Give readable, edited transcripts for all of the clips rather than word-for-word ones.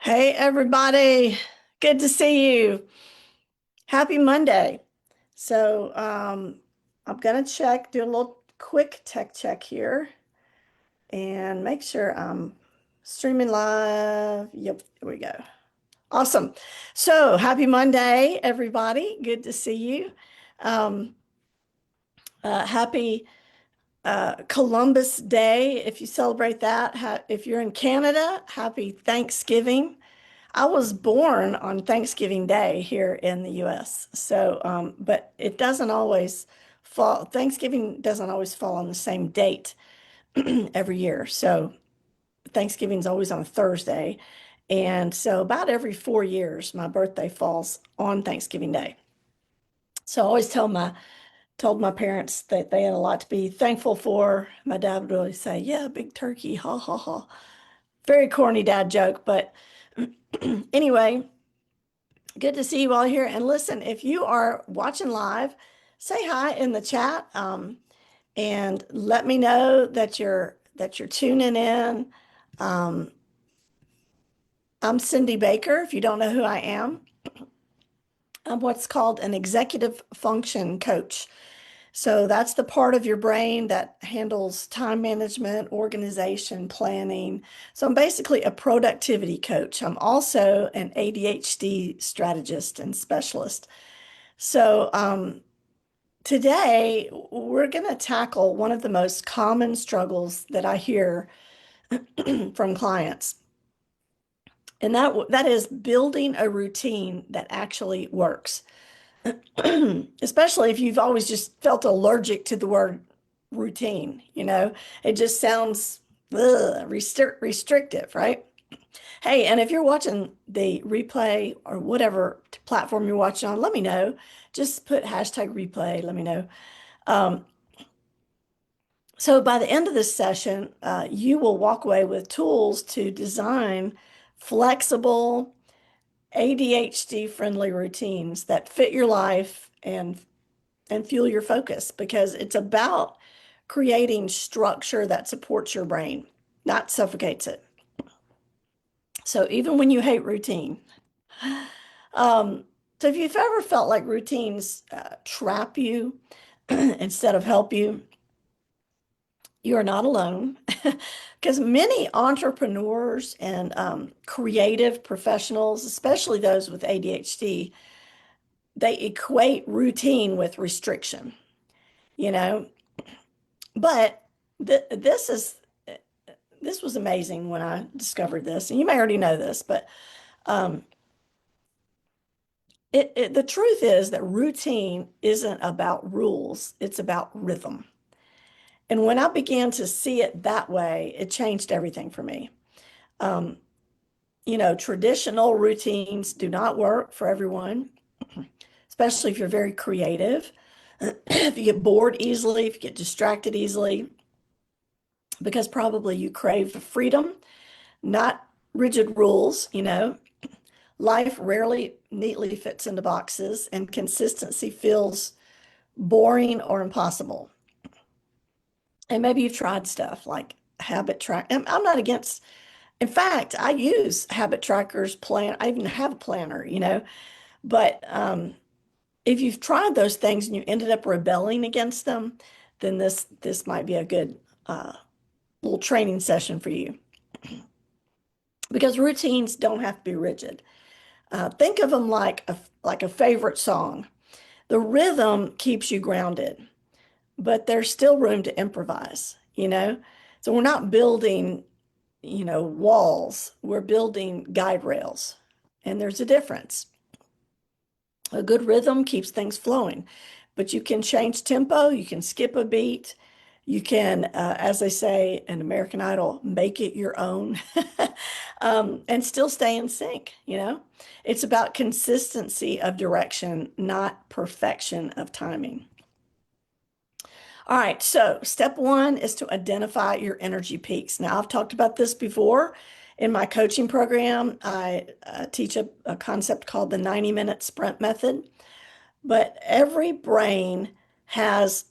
Hey, everybody. Good to see you. Happy Monday. I'm going to do a little quick tech check here and make sure I'm streaming live. Yep, here we go. Awesome. So, happy Monday, everybody. Good to see you. Um, happy Columbus Day if you celebrate that. If you're in Canada, happy Thanksgiving. I was born on Thanksgiving Day here in the US. But it doesn't always fall, Thanksgiving doesn't always fall on the same date every year. So Thanksgiving's always on a Thursday. And so about every 4 years, my birthday falls on Thanksgiving Day. So I always told my parents that they had a lot to be thankful for. My dad would always say, yeah, big turkey, ha ha ha. Very corny dad joke, but anyway, good to see you all here. And listen, if you are watching live, say hi in the chat, and let me know that you're tuning in. Um, I'm Cindy Baker. If you don't know who I am, I'm what's called an executive function coach. So that's the part of your brain that handles time management, organization, planning. So I'm basically a productivity coach. I'm also an ADHD strategist and specialist. So today we're going to tackle one of the most common struggles that I hear from clients, and that is building a routine that actually works. Especially if you've always just felt allergic to the word routine, it just sounds restrictive, right? Hey, and if you're watching the replay or whatever platform you're watching on, let me know. Just put hashtag replay, let me know. Um, so by the end of this session, you will walk away with tools to design flexible, ADHD friendly routines that fit your life and fuel your focus, because it's about creating structure that supports your brain, not suffocates it. So even when you hate routine, um, so if you've ever felt like routines trap you instead of help you, you are not alone. Because many entrepreneurs and creative professionals, especially those with ADHD, they equate routine with restriction, you know. But this is this was amazing when I discovered this, and you may already know this, but um, the truth is that routine isn't about rules; it's about rhythm. And when I began to see it that way, it changed everything for me. Um, Traditional routines do not work for everyone, especially if you're very creative. If you get bored easily, if you get distracted easily, because probably you crave freedom, not rigid rules. Life rarely neatly fits into boxes, and consistency feels boring or impossible. And maybe you've tried stuff like habit track. And I'm not against, in fact, I use habit trackers, I even have a planner. But if you've tried those things and you ended up rebelling against them, then this might be a good little training session for you, because routines don't have to be rigid. Think of them like a favorite song. The rhythm keeps you grounded, but there's still room to improvise. So we're not building, walls. We're building guide rails, and there's a difference. A good rhythm keeps things flowing, but you can change tempo, you can skip a beat, you can, as they say in American Idol, make it your own, and still stay in sync. It's about consistency of direction, not perfection of timing. All right, so step one is to identify your energy peaks. Now, I've talked about this before in my coaching program. I teach a concept called the 90-minute sprint method, but every brain has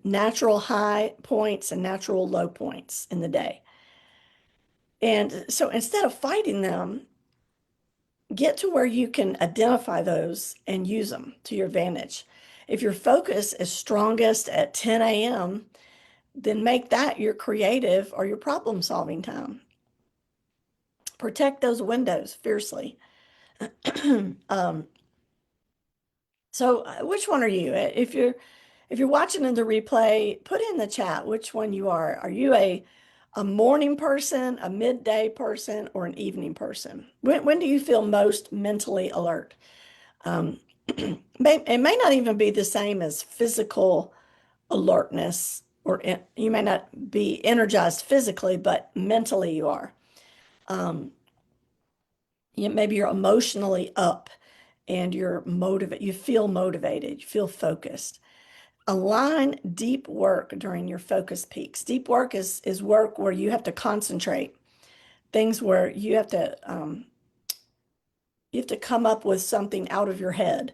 natural high points and natural low points in the day. And so instead of fighting them, get to where you can identify those and use them to your advantage. If your focus is strongest at 10 a.m., then make that your creative or your problem solving time. Protect those windows fiercely. um, so which one are you? If you're watching in the replay, put in the chat which one you are. Are you a morning person, a midday person, or an evening person? When do you feel most mentally alert? Um, it may not even be the same as physical alertness, or you may not be energized physically, but mentally you are. Um, maybe you're emotionally up and you're motivated, you feel motivated, you feel focused. Align deep work during your focus peaks. Deep work is work where you have to concentrate, things where you have to come up with something out of your head,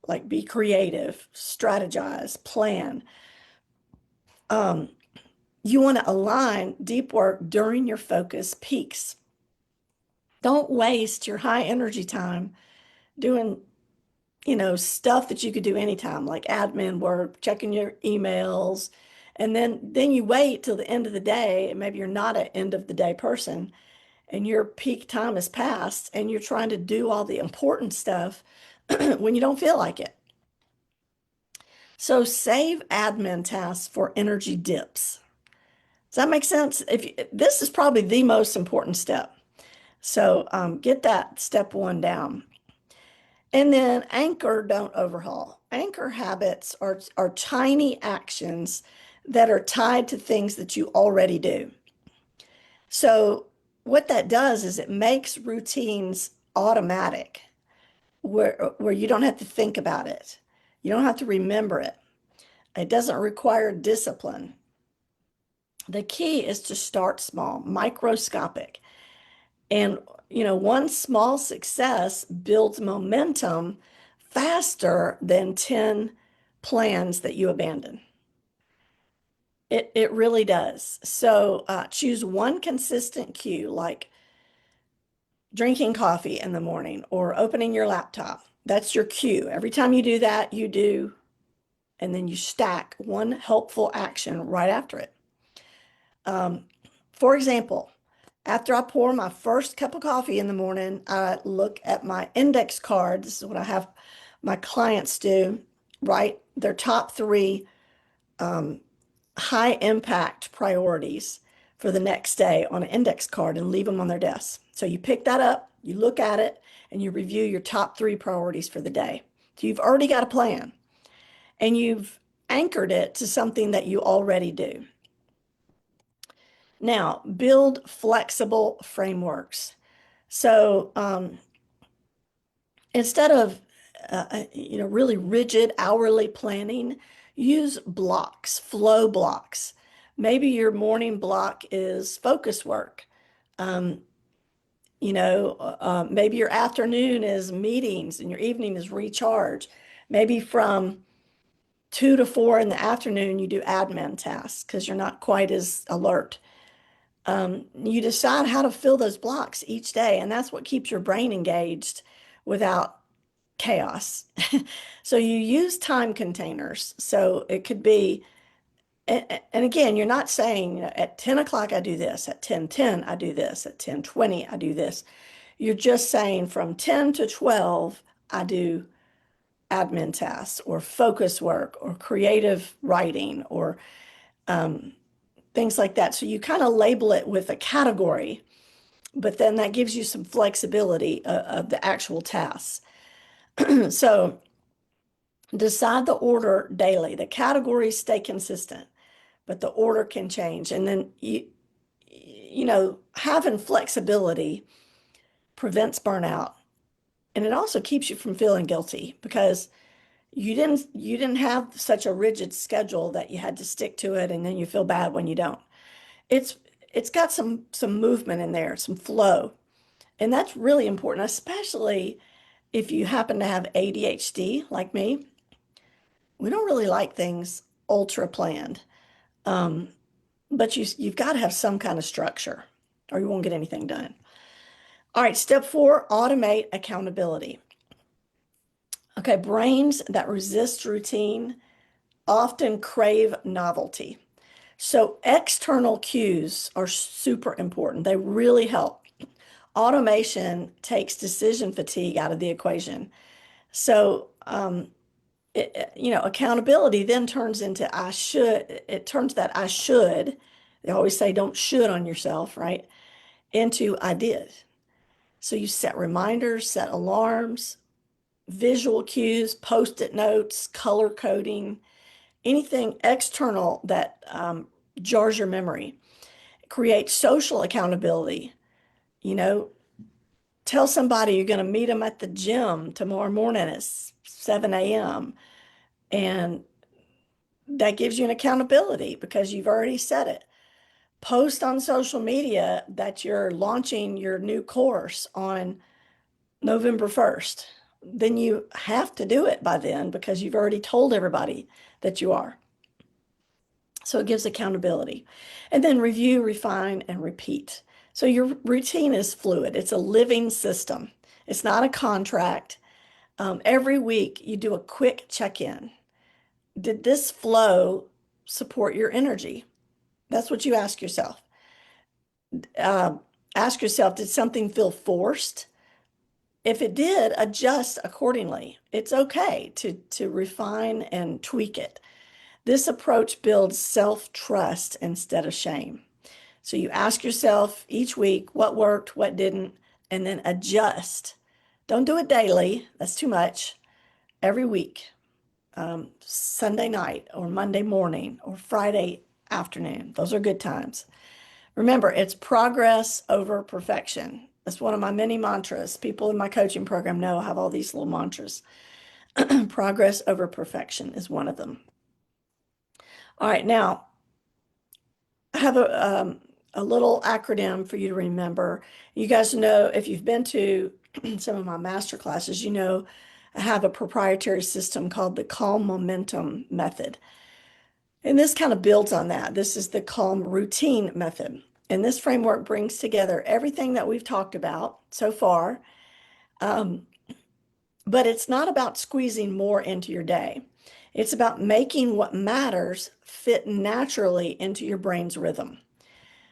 like be creative, strategize, plan. Um, you want to align deep work during your focus peaks. Don't waste your high energy time doing, stuff that you could do anytime, like admin work, checking your emails, and then you wait till the end of the day, and maybe you're not an end of the day person, and your peak time has passed, and you're trying to do all the important stuff when you don't feel like it. So save admin tasks for energy dips. Does that make sense? This is probably the most important step. So get that step one down. And then anchor, don't overhaul. Anchor habits are tiny actions that are tied to things that you already do. So what that does is it makes routines automatic where you don't have to think about it. You don't have to remember it. It doesn't require discipline. The key is to start small, microscopic. And, one small success builds momentum faster than 10 plans that you abandon. It really does. So choose one consistent cue, like drinking coffee in the morning or opening your laptop. That's your cue. Every time you do that, you do, and then you stack one helpful action right after it. Um, for example, after I pour my first cup of coffee in the morning, I look at my index card. This is what I have my clients do, write their top three um, high impact priorities for the next day on an index card and leave them on their desk. So you pick that up, you look at it, and you review your top three priorities for the day. So you've already got a plan and you've anchored it to something that you already do. Now, build flexible frameworks. So instead of really rigid hourly planning, use blocks, flow blocks. Maybe your morning block is focus work. Um, maybe your afternoon is meetings and your evening is recharge. Maybe from 2 to 4 in the afternoon, you do admin tasks because you're not quite as alert. You decide how to fill those blocks each day, and that's what keeps your brain engaged without chaos. So you use time containers. So it could be, and again, you're not saying, at 10 o'clock I do this, at 10:10 I do this, at 10:20 I do this. You're just saying from 10 to 12 I do admin tasks or focus work or creative writing or um, things like that. So you kind of label it with a category, but then that gives you some flexibility of the actual tasks. So decide the order daily. The categories stay consistent, but the order can change. And then having flexibility prevents burnout. And it also keeps you from feeling guilty because you didn't have such a rigid schedule that you had to stick to it and then you feel bad when you don't. It's it's got some movement in there, some flow. And that's really important, especially if you happen to have ADHD like me. We don't really like things ultra planned. Um, but you've got to have some kind of structure or you won't get anything done. All right, step four, automate accountability. Okay, brains that resist routine often crave novelty. So external cues are super important. They really help. Automation takes decision fatigue out of the equation. So, accountability then turns into I should, it turns that I should, they always say don't should on yourself, right? Into I did. So you set reminders, set alarms, visual cues, post-it notes, color coding, anything external that jars your memory. Create social accountability. You know, tell somebody you're going to meet them at the gym tomorrow morning at 7 a.m. And that gives you an accountability because you've already said it. Post on social media that you're launching your new course on November 1st. Then you have to do it by then because you've already told everybody that you are. So it gives accountability. And then review, refine, and repeat. So your routine is fluid. It's a living system. It's not a contract. Every week you do a quick check-in. Did this flow support your energy? That's what you ask yourself. Uh, Ask yourself, did something feel forced? If it did, adjust accordingly. It's okay to refine and tweak it. This approach builds self-trust instead of shame. So you ask yourself each week what worked, what didn't, and then adjust. Don't do it daily. That's too much. Every week, Sunday night or Monday morning or Friday afternoon. Those are good times. Remember, it's progress over perfection. That's one of my many mantras. People in my coaching program know I have all these little mantras. Progress over perfection is one of them. All right, now I have a little acronym for you to remember. You guys know if you've been to some of my master classes, you know I have a proprietary system called the Calm Momentum Method. And this kind of builds on that. This is the Calm Routine Method. And this framework brings together everything that we've talked about so far. Um, but it's not about squeezing more into your day. It's about making what matters fit naturally into your brain's rhythm.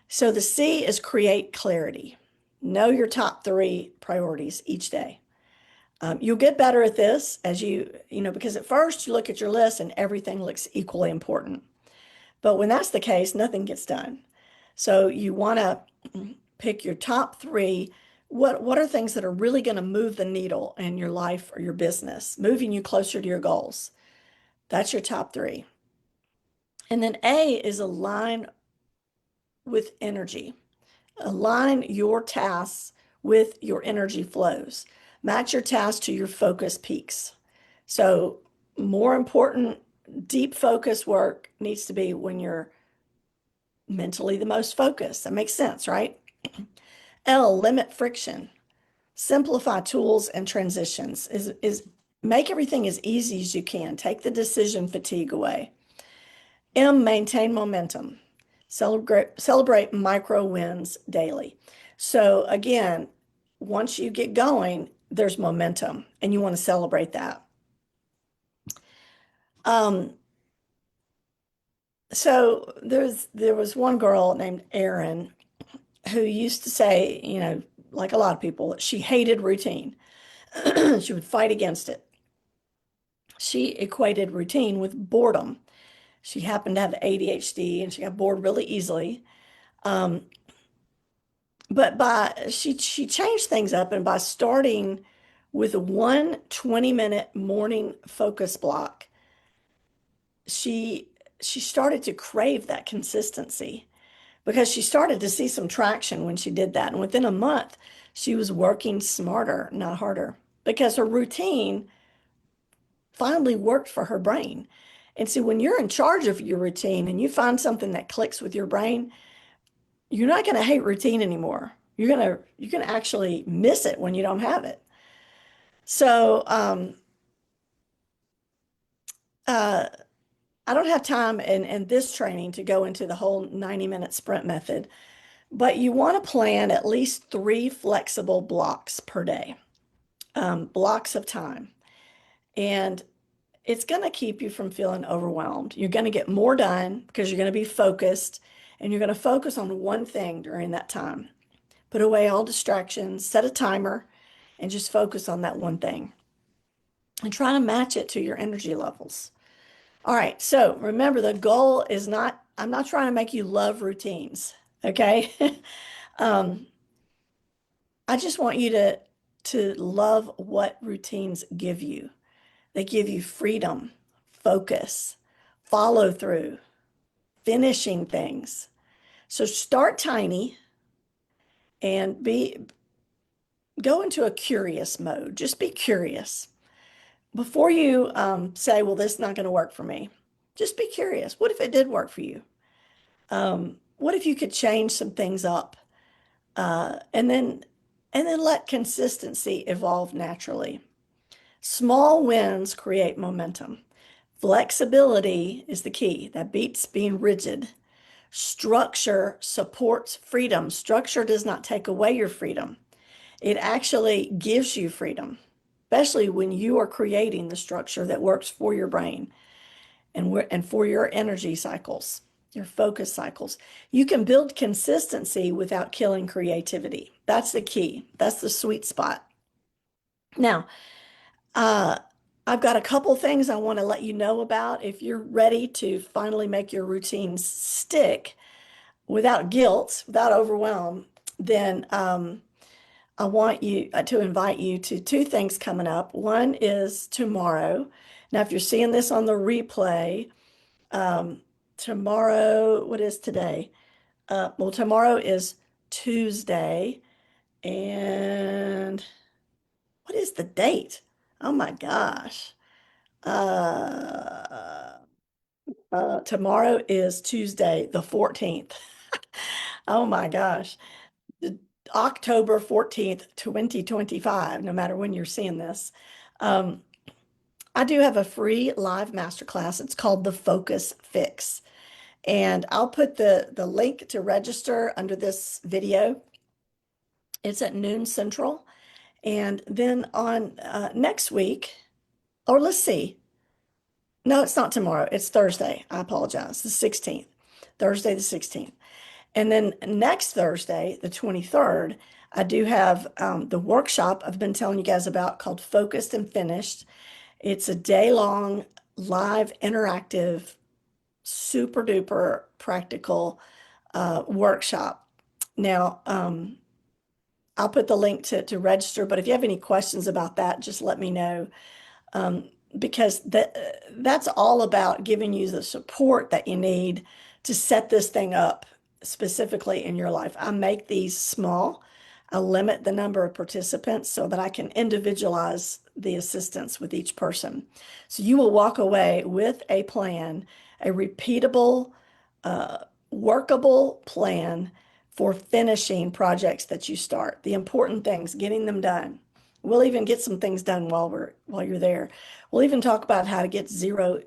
So the C is create clarity. Know your top three priorities each day. You'll get better at this as because at first you look at your list and everything looks equally important. But when that's the case, nothing gets done. So you want to pick your top three. What are things that are really going to move the needle in your life or your business, moving you closer to your goals? That's your top three. And then A is align with energy. Align your tasks with your energy flows. Match your tasks to your focus peaks. So more important, deep focus work needs to be when you're mentally the most focused. That makes sense, right? L, limit friction. Simplify tools and transitions. Is make everything as easy as you can. Take the decision fatigue away. M, maintain momentum. Celebrate micro wins daily. So again, once you get going, there's momentum and you want to celebrate that. Um, so there was one girl named Erin who used to say, like a lot of people, she hated routine. She would fight against it. She equated routine with boredom. She happened to have ADHD and she got bored really easily. Um, but she changed things up, and by starting with one 20-minute morning focus block, she she started to crave that consistency because she started to see some traction when she did that. And within a month, she was working smarter, not harder, because her routine finally worked for her brain. And see, when you're in charge of your routine and you find something that clicks with your brain, you're not going to hate routine anymore. You're gonna actually miss it when you don't have it. So uh, I don't have time in this training to go into the whole 90-minute sprint method, But you want to plan at least 3 flexible blocks per day, blocks of time. And it's going to keep you from feeling overwhelmed. You're going to get more done because you're going to be focused and you're going to focus on one thing during that time. Put away all distractions, set a timer, and just focus on that one thing and try to match it to your energy levels. All right, so remember the goal is not, I'm not trying to make you love routines, okay? um, I just want you to love what routines give you. They give you freedom, focus, follow through, finishing things. So start tiny and go into a curious mode. Just be curious. Before you say, well, this is not going to work for me, just be curious. What if it did work for you? What if you could change some things up? And then let consistency evolve naturally. Small wins create momentum. Flexibility is the key. That beats being rigid. Structure supports freedom. Structure does not take away your freedom. It actually gives you freedom, especially when you are creating the structure that works for your brain and for your energy cycles, your focus cycles. You can build consistency without killing creativity. That's the key. That's the sweet spot. Now, uh, I've got a couple things I want to let you know about. If you're ready to finally make your routines stick without guilt, without overwhelm, then I want you to invite you to 2 things coming up. One is tomorrow. Now, if you're seeing this on the replay, um, tomorrow, what is today? Well, tomorrow is Tuesday. And what is the date? Oh my gosh. Uh, Tomorrow is Tuesday, the 14th. Oh my gosh. The- October 14th, 2025, no matter when you're seeing this. Um, I do have a free live masterclass. It's called the Focus Fix. And I'll put the link to register under this video. It's at noon Central. And then on next week, or let's see. No, it's not tomorrow. It's Thursday. I apologize. The 16th. Thursday, the 16th. And then next Thursday, the 23rd, I do have the workshop I've been telling you guys about called Focused and Finished. It's a day-long, live, interactive, super duper practical workshop. Now, I'll put the link to register, but if you have any questions about that, just let me know. um, because that's all about giving you the support that you need to set this thing up specifically in your life. I make these small. I limit the number of participants so that I can individualize the assistance with each person. So you will walk away with a plan, a repeatable, uh, workable plan for finishing projects that you start. The important things, getting them done. We'll even get some things done while you're there. We'll even talk about how to get zero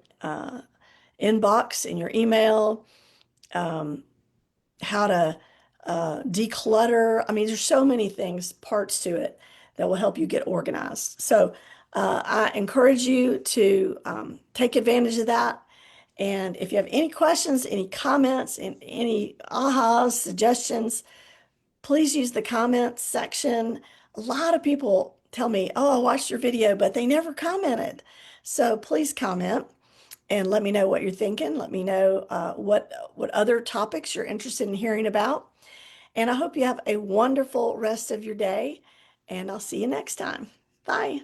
inbox in your email, um, how to declutter. I mean, there's so many things, parts to it that will help you get organized. So I encourage you to take advantage of that. And if you have any questions, any comments, and any ahas, suggestions, please use the comments section. A lot of people tell me, oh, I watched your video, but they never commented. So please comment and let me know what you're thinking. Let me know what other topics you're interested in hearing about. And I hope you have a wonderful rest of your day, and I'll see you next time. Bye.